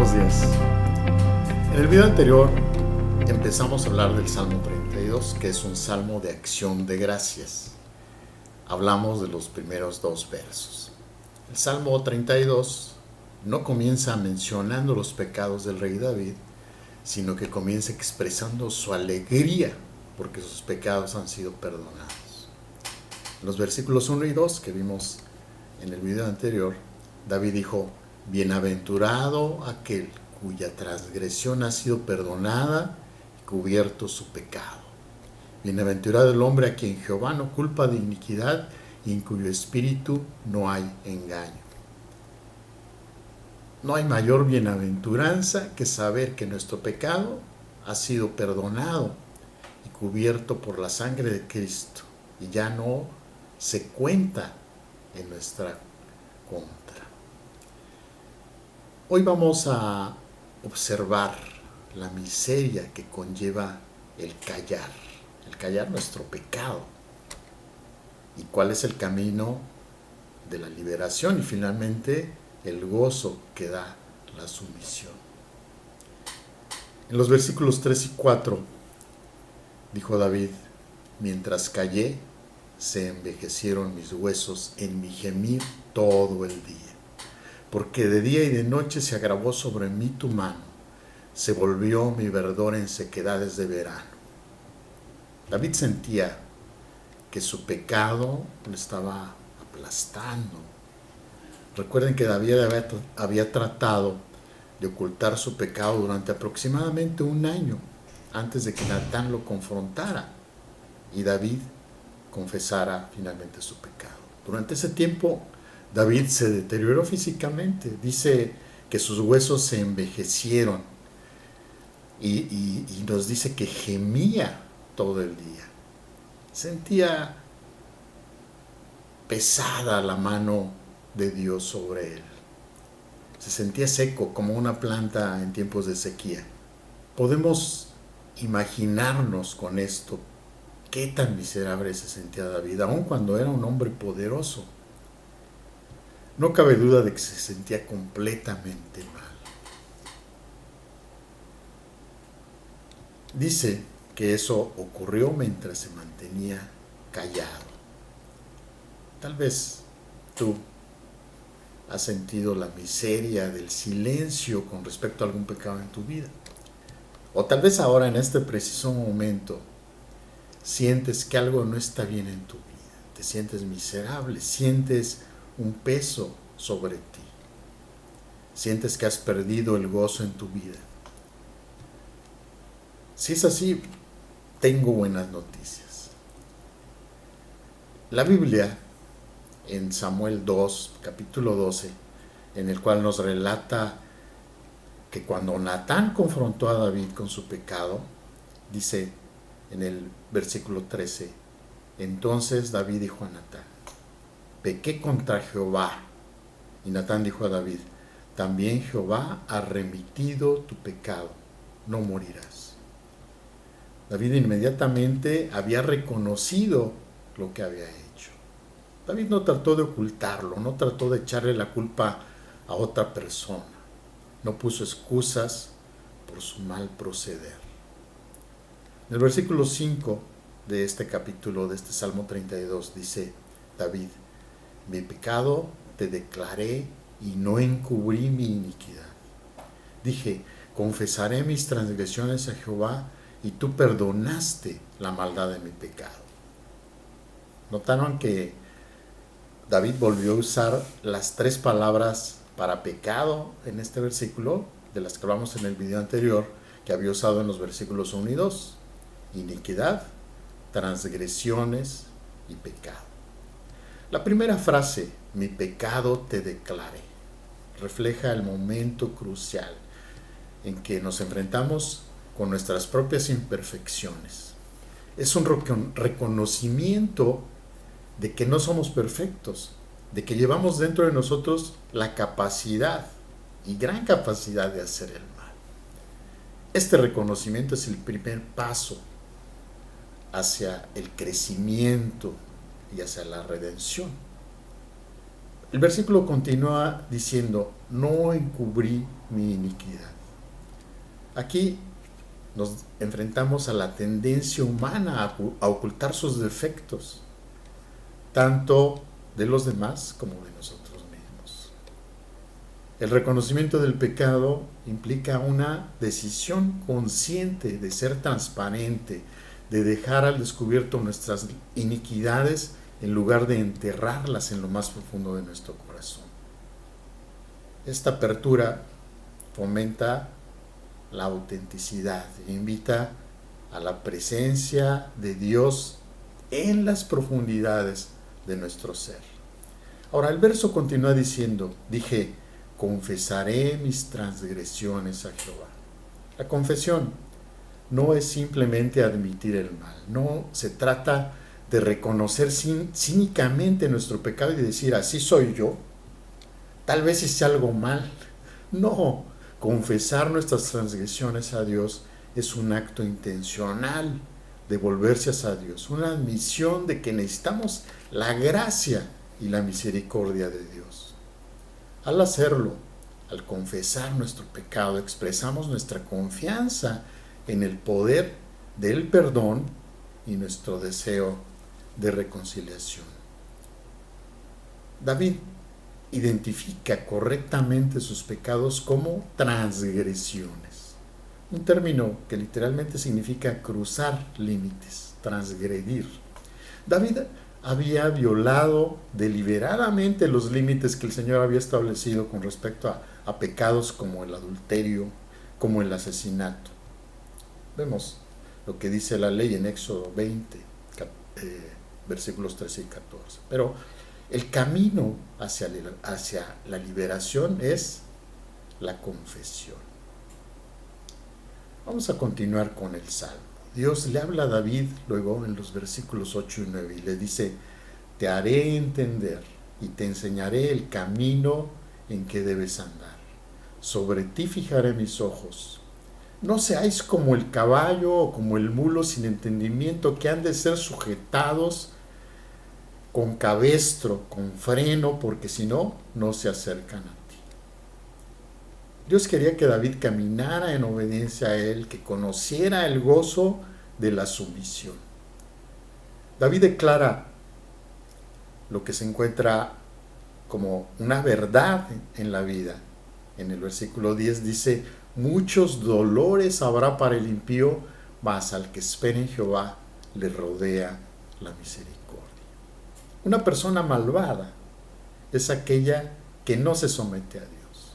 buenos días. En el video anterior empezamos a hablar del Salmo 32, que es un salmo de acción de gracias. Hablamos de los primeros dos versos. El Salmo 32 no comienza mencionando los pecados del rey David, sino que comienza expresando su alegría porque sus pecados han sido perdonados. En los versículos 1 y 2 que vimos en el video anterior, David dijo: bienaventurado aquel cuya transgresión ha sido perdonada y cubierto su pecado. Bienaventurado el hombre a quien Jehová no culpa de iniquidad y en cuyo espíritu no hay engaño. No hay mayor bienaventuranza que saber que nuestro pecado ha sido perdonado y cubierto por la sangre de Cristo y ya no se cuenta en nuestra contra. Hoy vamos a observar la miseria que conlleva el callar nuestro pecado y cuál es el camino de la liberación y finalmente el gozo que da la sumisión. En los versículos 3 y 4 dijo David: mientras callé, se envejecieron mis huesos en mi gemir todo el día. Porque de día y de noche se agravó sobre mí tu mano, se volvió mi verdor en sequedades de verano. David sentía que su pecado lo estaba aplastando. Recuerden que David había tratado de ocultar su pecado durante aproximadamente un año antes de que Natán lo confrontara y David confesara finalmente su pecado. Durante ese tiempo David se deterioró físicamente. Dice que sus huesos se envejecieron y nos dice que gemía todo el día. Sentía pesada la mano de Dios sobre él. Se sentía seco como una planta en tiempos de sequía. Podemos imaginarnos con esto qué tan miserable se sentía David, aun cuando era un hombre poderoso. No cabe duda de que se sentía completamente mal. Dice que eso ocurrió mientras se mantenía callado. Tal vez tú has sentido la miseria del silencio con respecto a algún pecado en tu vida. O tal vez ahora en este preciso momento sientes que algo no está bien en tu vida. Te sientes miserable, sientes un peso sobre ti. Sientes que has perdido el gozo en tu vida. Si es así, tengo buenas noticias. La Biblia, en Samuel 2, capítulo 12, en el cual nos relata que cuando Natán confrontó a David con su pecado, dice en el versículo 13, entonces David dijo a Natán: pequé contra Jehová. Y Natán dijo a David: también Jehová ha remitido tu pecado, no morirás. David inmediatamente había reconocido lo que había hecho. David no trató de ocultarlo, no trató de echarle la culpa a otra persona. No puso excusas por su mal proceder. En el versículo 5 de este capítulo, de este Salmo 32, dice David: mi pecado te declaré y no encubrí mi iniquidad. Dije: confesaré mis transgresiones a Jehová y tú perdonaste la maldad de mi pecado. ¿Notaron que David volvió a usar las tres palabras para pecado en este versículo, de las que hablamos en el video anterior, que había usado en los versículos 1 y 2? Iniquidad, transgresiones y pecado. La primera frase, mi pecado te declaré, refleja el momento crucial en que nos enfrentamos con nuestras propias imperfecciones. Es un reconocimiento de que no somos perfectos, de que llevamos dentro de nosotros la capacidad y gran capacidad de hacer el mal. Este reconocimiento es el primer paso hacia el crecimiento y hacia la redención. El versículo continúa diciendo: no encubrí mi iniquidad. Aquí nos enfrentamos a la tendencia humana a ocultar sus defectos, tanto de los demás como de nosotros mismos. El reconocimiento del pecado implica una decisión consciente de ser transparente, de dejar al descubierto nuestras iniquidades en lugar de enterrarlas en lo más profundo de nuestro corazón. Esta apertura fomenta la autenticidad e invita a la presencia de Dios en las profundidades de nuestro ser. Ahora el verso continúa diciendo, dije, confesaré mis transgresiones a Jehová. La confesión no es simplemente admitir el mal, no se trata de reconocer cínicamente nuestro pecado y decir, así soy yo, tal vez hice algo mal. No, confesar nuestras transgresiones a Dios es un acto intencional de volverse hacia Dios, una admisión de que necesitamos la gracia y la misericordia de Dios. Al hacerlo, al confesar nuestro pecado, expresamos nuestra confianza en el poder del perdón y nuestro deseo de reconciliación. David identifica correctamente sus pecados como transgresiones, un término que literalmente significa cruzar límites, transgredir. David había violado deliberadamente los límites que el Señor había establecido con respecto a pecados como el adulterio, como el asesinato. Vemos lo que dice la ley en Éxodo 20, versículos 13 y 14. Pero el camino hacia la liberación es la confesión. Vamos a continuar con el Salmo. Dios le habla a David luego en los versículos 8 y 9 y le dice, te haré entender y te enseñaré el camino en que debes andar. Sobre ti fijaré mis ojos. No seáis como el caballo o como el mulo sin entendimiento, que han de ser sujetados con cabestro, con freno, porque si no, no se acercan a ti. Dios quería que David caminara en obediencia a él, que conociera el gozo de la sumisión. David declara lo que se encuentra como una verdad en la vida. En el versículo 10 dice, muchos dolores habrá para el impío, mas al que espera en Jehová le rodea la misericordia. Una persona malvada es aquella que no se somete a Dios.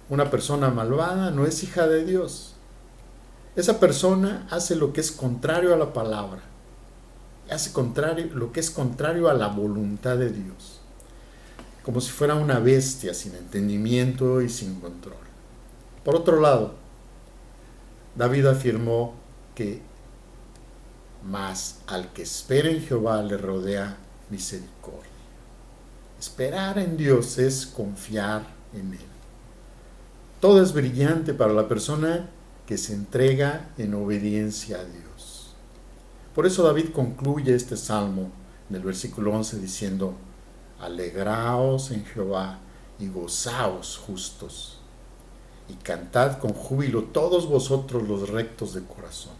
Una persona malvada no es hija de Dios. Esa persona hace lo que es contrario a la palabra, hace lo que es contrario a la voluntad de Dios, como si fuera una bestia sin entendimiento y sin control. Por otro lado, David afirmó que mas al que espera en Jehová le rodea misericordia. Esperar en Dios es confiar en Él. Todo es brillante para la persona que se entrega en obediencia a Dios. Por eso David concluye este salmo en el versículo 11 diciendo, alegraos en Jehová y gozaos justos, y cantad con júbilo todos vosotros los rectos de corazón.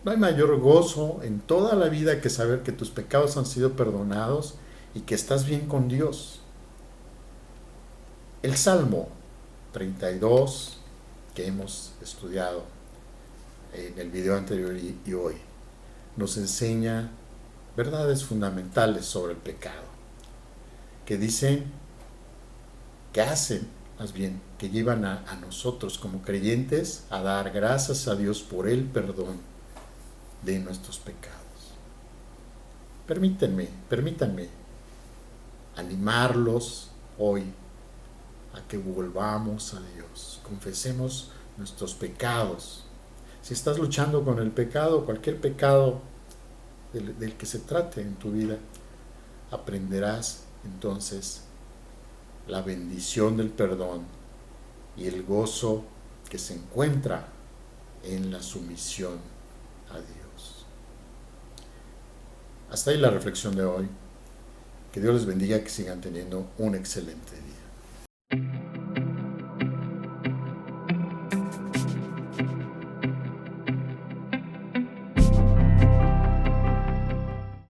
No hay mayor gozo en toda la vida que saber que tus pecados han sido perdonados y que estás bien con Dios. El Salmo 32 que hemos estudiado en el video anterior y hoy nos enseña verdades fundamentales sobre el pecado, que dicen, que hacen, más bien, que llevan a nosotros como creyentes a dar gracias a Dios por el perdón de nuestros pecados. Permítanme animarlos hoy a que volvamos a Dios, confesemos nuestros pecados. Si estás luchando con el pecado, cualquier pecado del que se trate en tu vida, aprenderás entonces la bendición del perdón y el gozo que se encuentra en la sumisión a Dios. Hasta ahí la reflexión de hoy. Que Dios les bendiga, que sigan teniendo un excelente día.